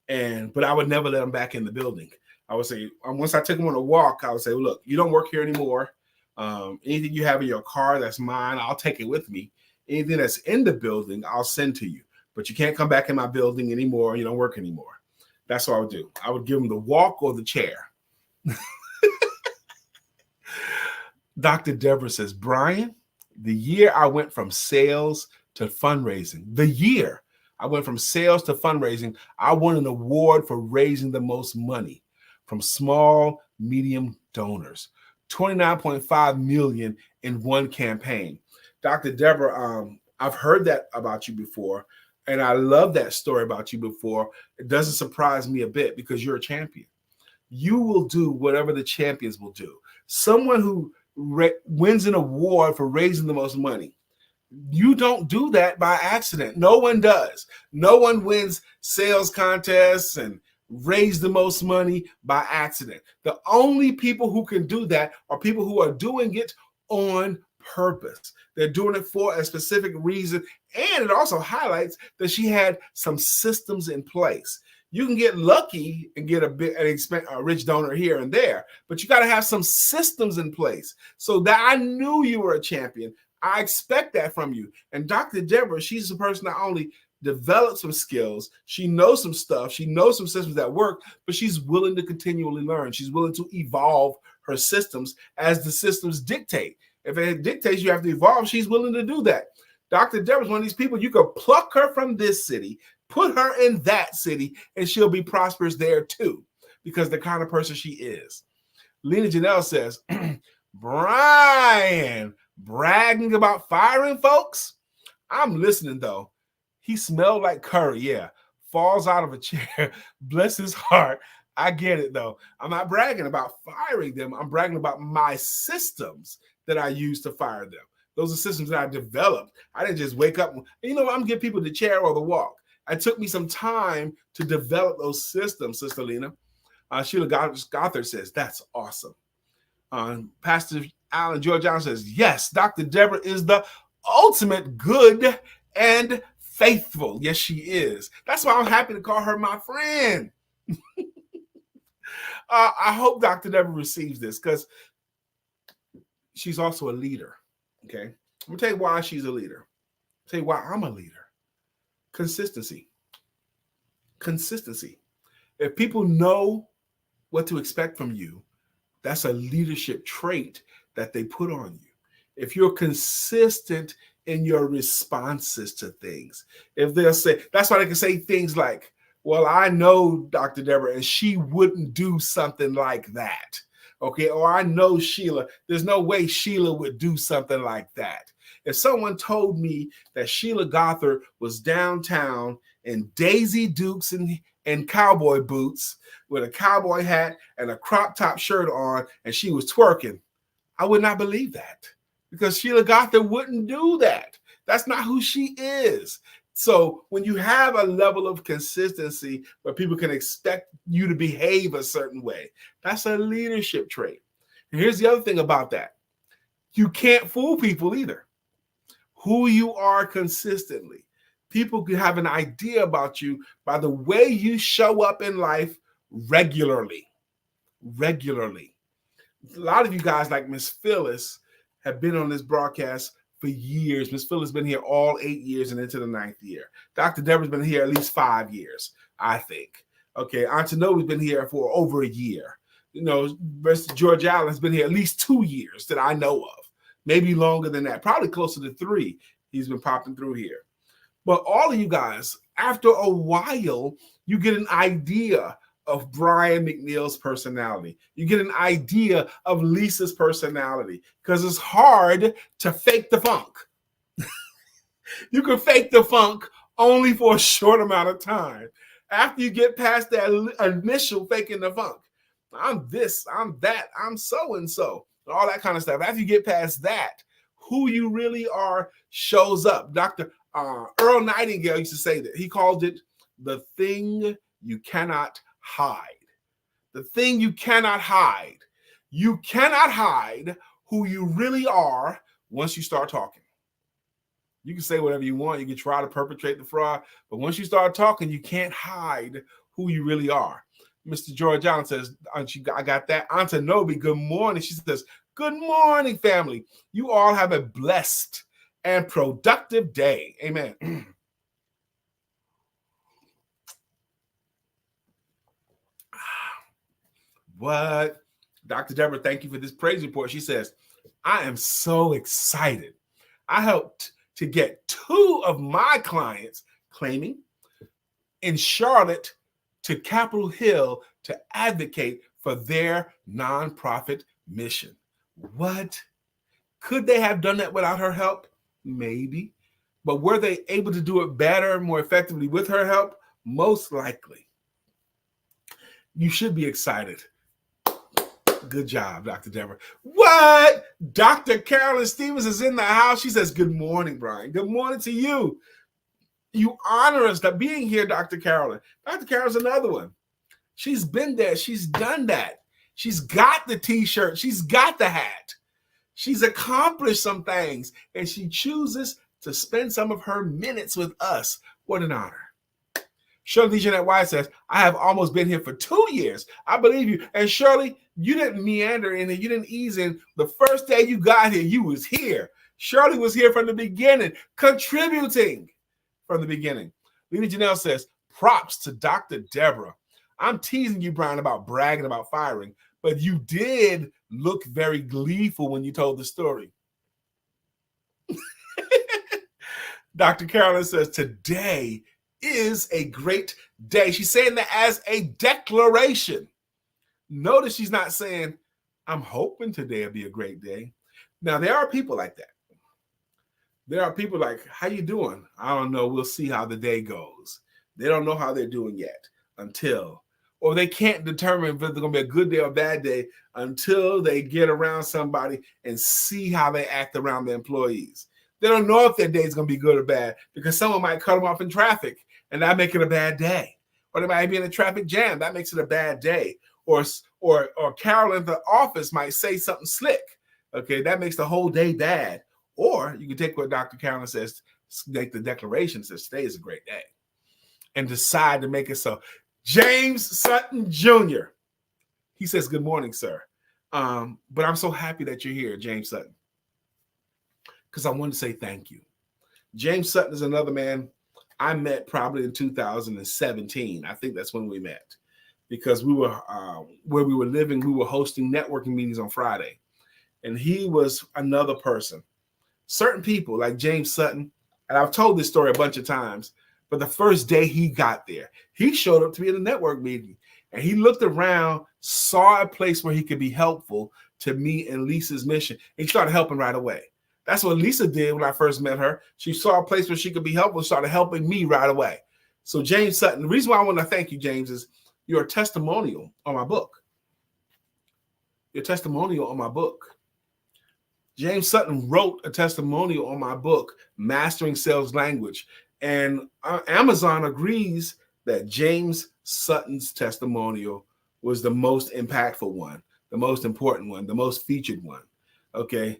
But I would never let them back in the building. I would say, once I took them on a walk, I would say, well, look, you don't work here anymore. Anything you have in your car, that's mine. I'll take it with me. Anything that's in the building, I'll send to you. But you can't come back in my building anymore. You don't work anymore. That's what I would do. I would give them the walk or the chair. Dr. Deborah says, Brian, the year I went from sales to fundraising, I won an award for raising the most money from small, medium donors, $29.5 million in one campaign. Dr. Deborah, I've heard that about you before, and I love that story about you before. It doesn't surprise me a bit because you're a champion. You will do whatever the champions will do. Someone who wins an award for raising the most money. You don't do that by accident. No one does. No one wins sales contests and raise the most money by accident. The only people who can do that are people who are doing it on purpose. They're doing it for a specific reason. And it also highlights that she had some systems in place. You can get lucky and get a rich donor here and there, but you got to have some systems in place. So that I knew you were a champion. I expect that from you. And Dr. Deborah, she's the person not only developed some skills, she knows some stuff, she knows some systems that work, but she's willing to continually learn. She's willing to evolve her systems as the systems dictate. If it dictates you have to evolve, she's willing to do that. Dr. Deborah's one of these people, you could pluck her from this city, put her in that city, and she'll be prosperous there too, because the kind of person she is. Lena Janelle says, Brian, bragging about firing folks? I'm listening though. He smelled like curry, yeah. Falls out of a chair. Bless his heart. I get it though. I'm not bragging about firing them. I'm bragging about my systems that I use to fire them. Those are systems that I developed. I didn't just wake up. You know, I'm giving people the chair or the walk. It took me some time to develop those systems, Sister Lena. Sheila Gothard says, that's awesome. Pastor Alan George Johnson says, yes, Dr. Deborah is the ultimate good and faithful. Yes, she is. That's why I'm happy to call her my friend. I hope Dr. Deborah receives this because she's also a leader. Okay. I'm going to tell you why she's a leader. I'll tell you why I'm a leader. Consistency. Consistency. If people know what to expect from you, that's a leadership trait that they put on you. If you're consistent in your responses to things, if they'll say, that's why they can say things like, well, I know Dr. Deborah and she wouldn't do something like that. Okay. Or I know Sheila, there's no way Sheila would do something like that. If someone told me that Sheila Gothard was downtown in Daisy Dukes and cowboy boots with a cowboy hat and a crop top shirt on and she was twerking, I would not believe that because Sheila Gothard wouldn't do that. That's not who she is. So when you have a level of consistency where people can expect you to behave a certain way, that's a leadership trait. And here's the other thing about that. You can't fool people either. Who you are consistently. People can have an idea about you by the way you show up in life regularly. Regularly. A lot of you guys like Miss Phyllis have been on this broadcast for years. Miss Phyllis has been here all 8 years and into the 9th year. Dr. Deborah's been here at least 5 years, I think. Okay, Antonobi's been here for over a year. You know, Mr. George Allen has been here at least 2 years that I know of. Maybe longer than that, probably closer to 3. He's been popping through here. But all of you guys, after a while, you get an idea of Brian McNeill's personality. You get an idea of Lisa's personality because it's hard to fake the funk. You can fake the funk only for a short amount of time. After you get past that initial faking the funk, I'm this, I'm that, I'm so-and-so, all that kind of stuff. After you get past that, who you really are shows up. Dr. Earl Nightingale used to say that. He called it the thing you cannot hide. The thing you cannot hide. You cannot hide who you really are once you start talking. You can say whatever you want. You can try to perpetrate the fraud. But once you start talking, you can't hide who you really are. Mr. George Allen says, I got that. Antonobi, good morning. She says, good morning, family. You all have a blessed and productive day. Amen. What? Dr. Deborah, thank you for this praise report. She says, I am so excited. I helped to get 2 of my clients claiming in Charlotte to Capitol Hill to advocate for their nonprofit mission. What? Could they have done that without her help? Maybe. But were they able to do it better, more effectively with her help? Most likely. You should be excited. Good job, Dr. Deborah. What? Dr. Carolyn Stevens is in the house. She says, good morning, Brian. Good morning to you. You honor us by being here, Dr. Carolyn. Dr. Carolyn's another one. She's been there. She's done that. She's got the t-shirt. She's got the hat. She's accomplished some things, and she chooses to spend some of her minutes with us. What an honor. Shirley Jeanette White says, I have almost been here for 2 years. I believe you. And Shirley, you didn't meander in and you didn't ease in. The first day you got here, you was here. Shirley was here from the beginning, contributing from the beginning. Lena Janelle says, props to Dr. Deborah. I'm teasing you, Brian, about bragging about firing, but you did look very gleeful when you told the story. Dr. Carolyn says, today is a great day. She's saying that as a declaration. Notice she's not saying, I'm hoping today will be a great day. Now, there are people like that. There are people like, how you doing? I don't know. We'll see how the day goes. They don't know how they're doing yet until, or they can't determine if it's going to be a good day or a bad day until they get around somebody and see how they act around their employees. They don't know if their day is going to be good or bad because someone might cut them off in traffic and that make it a bad day. Or they might be in a traffic jam. That makes it a bad day. Or Carol in the office might say something slick. Okay, that makes the whole day bad. Or you can take what Dr. Carolyn says, make the declaration, says today is a great day, and decide to make it so. James Sutton Jr., he says, good morning, sir. But I'm so happy that you're here, James Sutton, because I want to say thank you. James Sutton is another man I met probably in 2017. I think that's when we met, because we were where we were living, we were hosting networking meetings on Friday, and he was another person. Certain people like James Sutton, and I've told this story a bunch of times, but the first day he got there, he showed up to be in a network meeting, and he looked around, saw a place where he could be helpful to me and Lisa's mission, and he started helping right away. That's what Lisa did when I first met her. She saw a place where she could be helpful and started helping me right away. So James Sutton, the reason why I want to thank you, James, is you're a testimonial on my book. Your testimonial on my book. James Sutton wrote a testimonial on my book, Mastering Sales Language. And Amazon agrees that James Sutton's testimonial was the most impactful one, the most important one, the most featured one. Okay.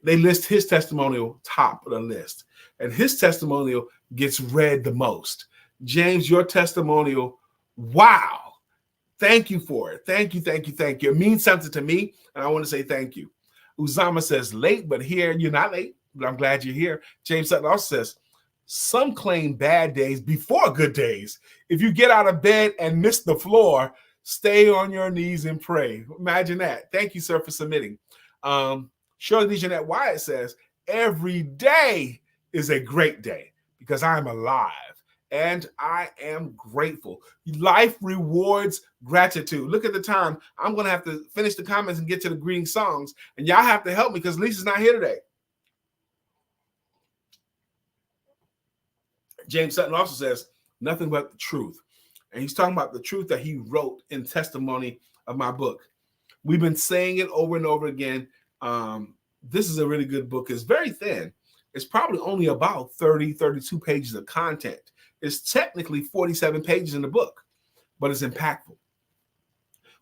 They list his testimonial top of the list, and his testimonial gets read the most. James, your testimonial, wow. Thank you for it. Thank you, thank you, thank you. It means something to me, and I want to say thank you. Uzama says, late, but here. You're not late, but I'm glad you're here. James Sutton also says, some claim bad days before good days. If you get out of bed and miss the floor, stay on your knees and pray. Imagine that. Thank you, sir, for submitting. Shirley Jeanette Wyatt says, every day is a great day because I'm alive and I am grateful. Life rewards gratitude. Look at the time. I'm going to have to finish the comments and get to the greeting songs, and y'all have to help me because Lisa's not here today. James Sutton also says, nothing but the truth. And he's talking about the truth that he wrote in testimony of my book. We've been saying it over and over again. This is a really good book. It's very thin. It's probably only about 30, 32 pages of content. It's technically 47 pages in the book, but it's impactful.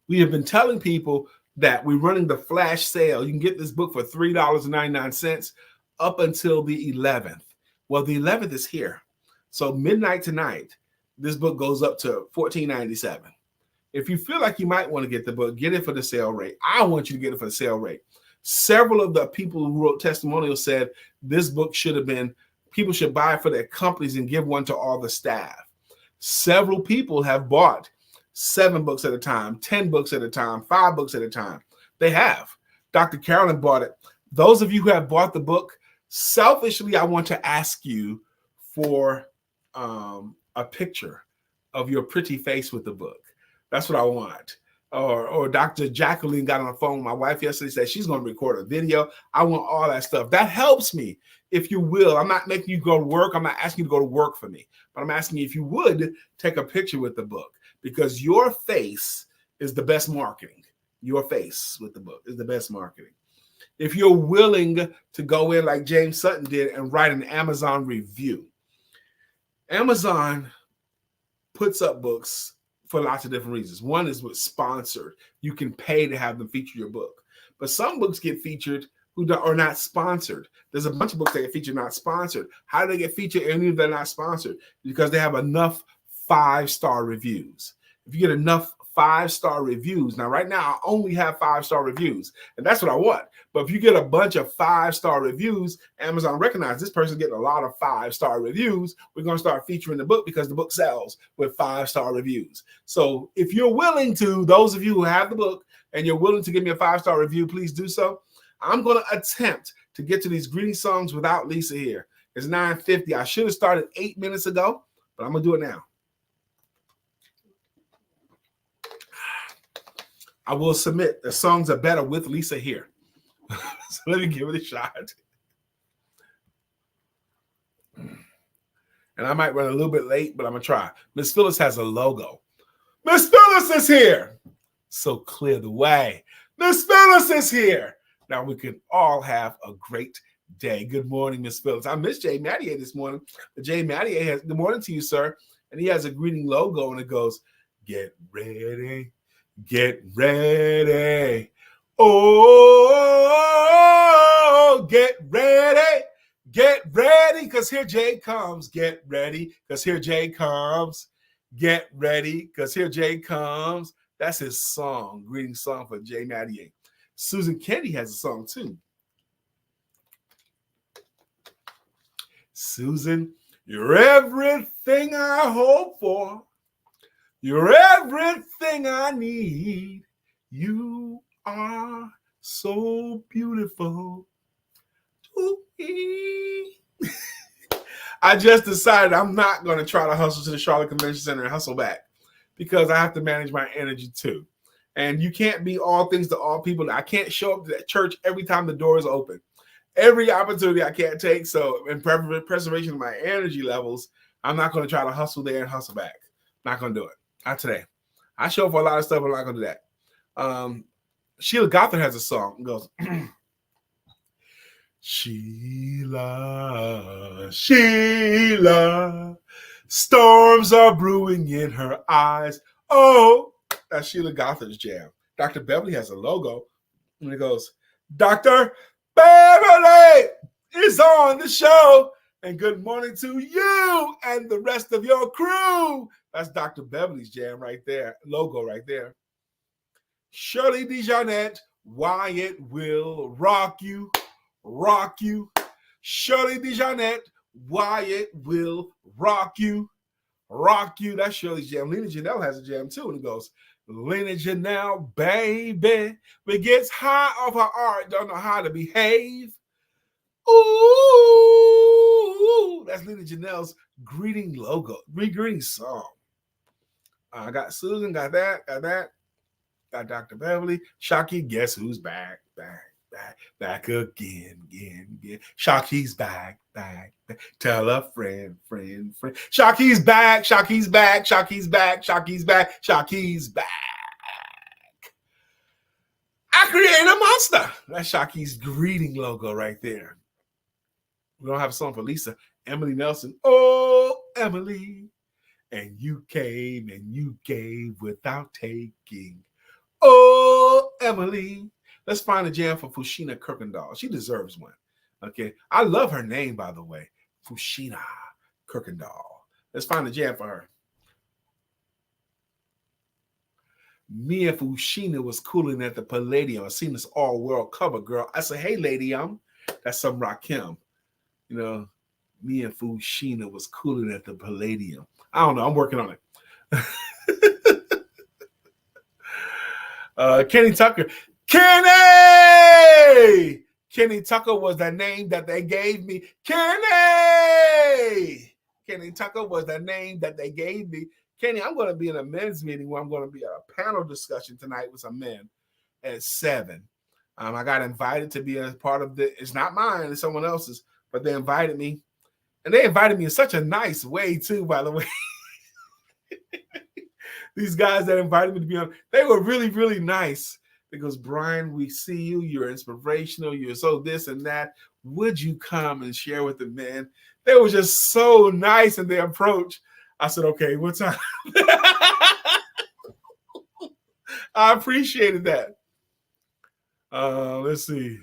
We have been telling people that we're running the flash sale. You can get this book for $3.99 up until the 11th. Well, the 11th is here. So midnight tonight, this book goes up to $14.97. If you feel like you might want to get the book, get it for the sale rate. I want you to get it for the sale rate. Several of the people who wrote testimonials said this book should have been, people should buy it for their companies and give one to all the staff. Several people have bought 7 books at a time, 10 books at a time, 5 books at a time. They have. Dr. Carolyn bought it. Those of you who have bought the book, selfishly, I want to ask you for a picture of your pretty face with the book. That's what I want. Or Dr. Jacqueline got on the phone with my wife yesterday, said she's going to record a video. I want all that stuff. That helps me, if you will. I'm not making you go to work. I'm not asking you to go to work for me. But I'm asking you if you would take a picture with the book, because your face is the best marketing. Your face with the book is the best marketing. If you're willing to go in like James Sutton did and write an Amazon review. Amazon puts up books for lots of different reasons. One is with sponsored. You can pay to have them feature your book. But some books get featured who are not sponsored. There's a bunch of books that get featured not sponsored. How do they get featured even if they're not sponsored? Because they have enough 5-star reviews. If you get enough 5-star reviews, now right now I only have 5-star reviews, and that's what I want. But if you get a bunch of 5-star reviews, Amazon recognizes this person's getting a lot of 5-star reviews. We're going to start featuring the book because the book sells with 5-star reviews. So if you're willing to, those of you who have the book and you're willing to give me a 5-star review, please do so. I'm going to attempt to get to these greeting songs without Lisa here. It's 9:50. I should have started 8 minutes ago, but I'm going to do it now. I will submit the songs are better with Lisa here. So let me give it a shot. And I might run a little bit late, but I'm going to try. Miss Phyllis has a logo. Miss Phyllis is here. So clear the way. Miss Phyllis is here. Now we can all have a great day. Good morning, Miss Phyllis. I missed Jay Mattier this morning. But Jay Mattier has, good morning to you, sir. And he has a greeting logo, and it goes, get ready. Get ready. Oh, get ready. Get ready, because here Jay comes. Get ready, because here Jay comes. Get ready, because here Jay comes. That's his song, greeting song for Jay Mattier. Susan Kennedy has a song too. Susan, you're everything I hope for. You're everything I need. You are so beautiful to me. I just decided I'm not going to try to hustle to the Charlotte Convention Center and hustle back because I have to manage my energy too. And you can't be all things to all people. I can't show up to that church every time the door is open. Every opportunity I can't take. So in preservation of my energy levels, I'm not going to try to hustle there and hustle back. Not going to do it. Not today. I show up for a lot of stuff, but I'm not going to do that. Sheila Gothard has a song. It goes, Sheila, Sheila, storms are brewing in her eyes. Oh, that's Sheila Gothard's jam. Dr. Beverly has a logo, and it goes, Dr. Beverly is on the show, and good morning to you and the rest of your crew. That's Dr. Beverly's jam right there, logo right there. Shirley DeJohnette, Wyatt will rock you, rock you. Shirley DeJohnette, Wyatt will rock you, rock you. That's Shirley's jam. Lena Janelle has a jam too, and it goes, Lena Janelle, baby, but gets high off her art, don't know how to behave. Ooh, that's Lena Janelle's greeting logo, greeting song. I got Susan, got that, got Dr. Beverly. Shocky, guess who's back again. Shocky's back. Tell a friend. Shocky's back. Shocky's back. I created a monster. That's Shocky's greeting logo right there. We don't have a song for Lisa. Emily Nelson. Oh, Emily. And you came and you gave without taking. Oh, Emily. Let's find a jam for Fushina Kirkendall. She deserves one. Okay. I love her name, by the way. Fushina Kirkendall. Let's find a jam for her. Me and Fushina was cooling at the Palladium. I seen this all-world cover, girl. I said, hey, lady, that's some Rakim. You know, me and Fushina was cooling at the Palladium. I don't know. I'm working on it. Kenny Tucker. Kenny Tucker was the name that they gave me. Kenny Tucker was the name that they gave me. Kenny, I'm going to be in a men's meeting where I'm going to be at a panel discussion tonight with some men at 7. I got invited to be a part of it's not mine, it's someone else's, but they invited me. And they invited me in such a nice way, too, by the way. These guys that invited me to be on, they were really, really nice. Because, Brian, we see you. You're inspirational. You're so this and that. Would you come and share with the men? They were just so nice in their approach. I said, okay, what time? I appreciated that. Let's see.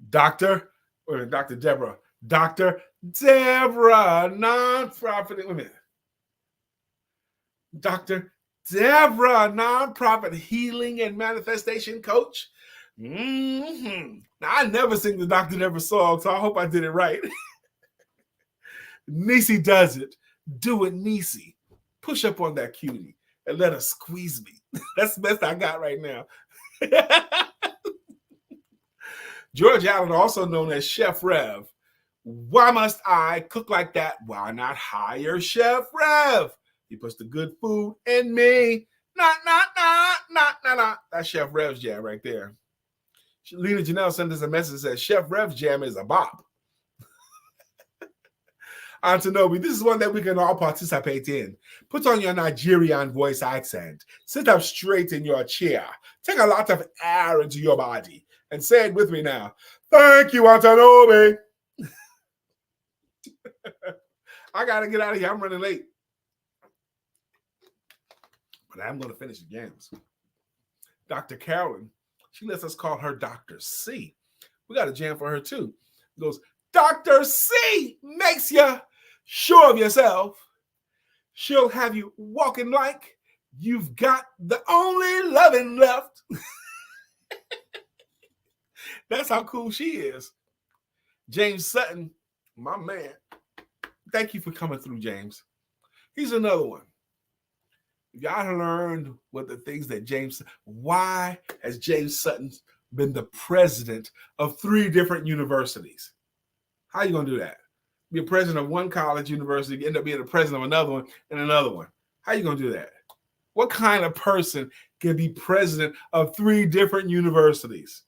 Dr. Deborah. Dr. Deborah, nonprofit. Wait a minute. Dr. Deborah, nonprofit healing and manifestation coach. Mm-hmm. Now, I never sing the Dr. Deborah song, so I hope I did it right. Niecy does it. Do it, Niecy. Push up on that cutie and let her squeeze me. That's the best I got right now. George Allen, also known as Chef Rev. Why must I cook like that? Why not hire Chef Rev? He puts the good food in me. Not. That's Chef Rev's jam right there. Lena Janelle sent us a message that says Chef Rev's jam is a bop. Antanobi, this is one that we can all participate in. Put on your Nigerian voice accent. Sit up straight in your chair. Take a lot of air into your body. And say it with me now. Thank you, Antanobi. I got to get out of here. I'm running late. But I'm going to finish the games. Dr. Carolyn, she lets us call her Dr. C. We got a jam for her, too. It goes, Dr. C makes you sure of yourself. She'll have you walking like you've got the only loving left. That's how cool she is. James Sutton, my man. Thank you for coming through, James. Here's another one. Y'all learned what the things that why has James Sutton been the president of 3 different universities? How you going to do that? Be a president of one college university, end up being the president of another one and another one. How you going to do that? What kind of person can be president of 3 different universities?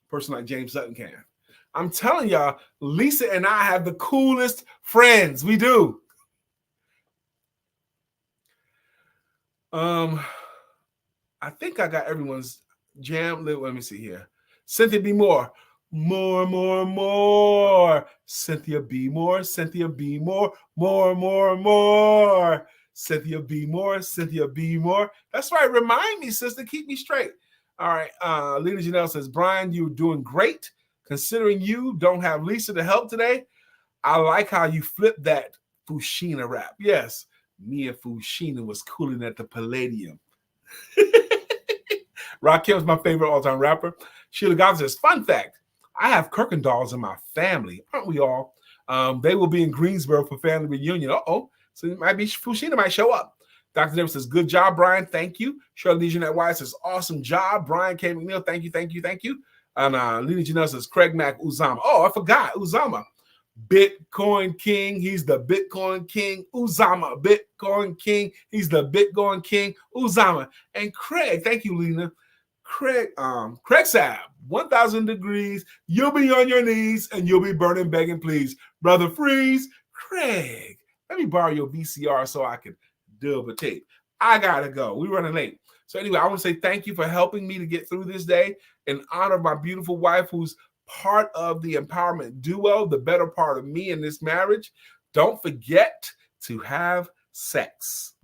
A person like James Sutton can. I'm telling y'all, Lisa and I have the coolest friends. We do. I think I got everyone's jam. Let me see here. Cynthia B. Moore. More. Cynthia B. Moore. Cynthia B. Moore. More. Cynthia B. Moore. Cynthia B. Moore. That's right. Remind me, sister. Keep me straight. All right. Lena Janelle says, Brian, you're doing great. Considering you don't have Lisa to help today, I like how you flipped that Fushina rap. Yes, me and Fushina was cooling at the Palladium. Rakim's my favorite all-time rapper. Sheila Goff says, fun fact, I have Kirkendalls in my family. Aren't we all? They will be in Greensboro for family reunion. Uh-oh. So it might be Fushina might show up. Dr. Davis says, good job, Brian. Thank you. Shirley Legionette White says, awesome job. Brian K. McNeill, thank you. And Lena Janelle says, Craig Mack Uzama. Oh, I forgot. Uzama. Bitcoin King. He's the Bitcoin King. Uzama. Bitcoin King. He's the Bitcoin King. Uzama. And Craig, thank you, Lena. Craig Saab, 1,000 degrees. You'll be on your knees and you'll be burning, begging, please. Brother Freeze, Craig, let me borrow your VCR so I can dub a tape. I got to go. We're running late. So anyway, I want to say thank you for helping me to get through this day in honor of my beautiful wife who's part of the empowerment duo, the better part of me in this marriage. Don't forget to have sex.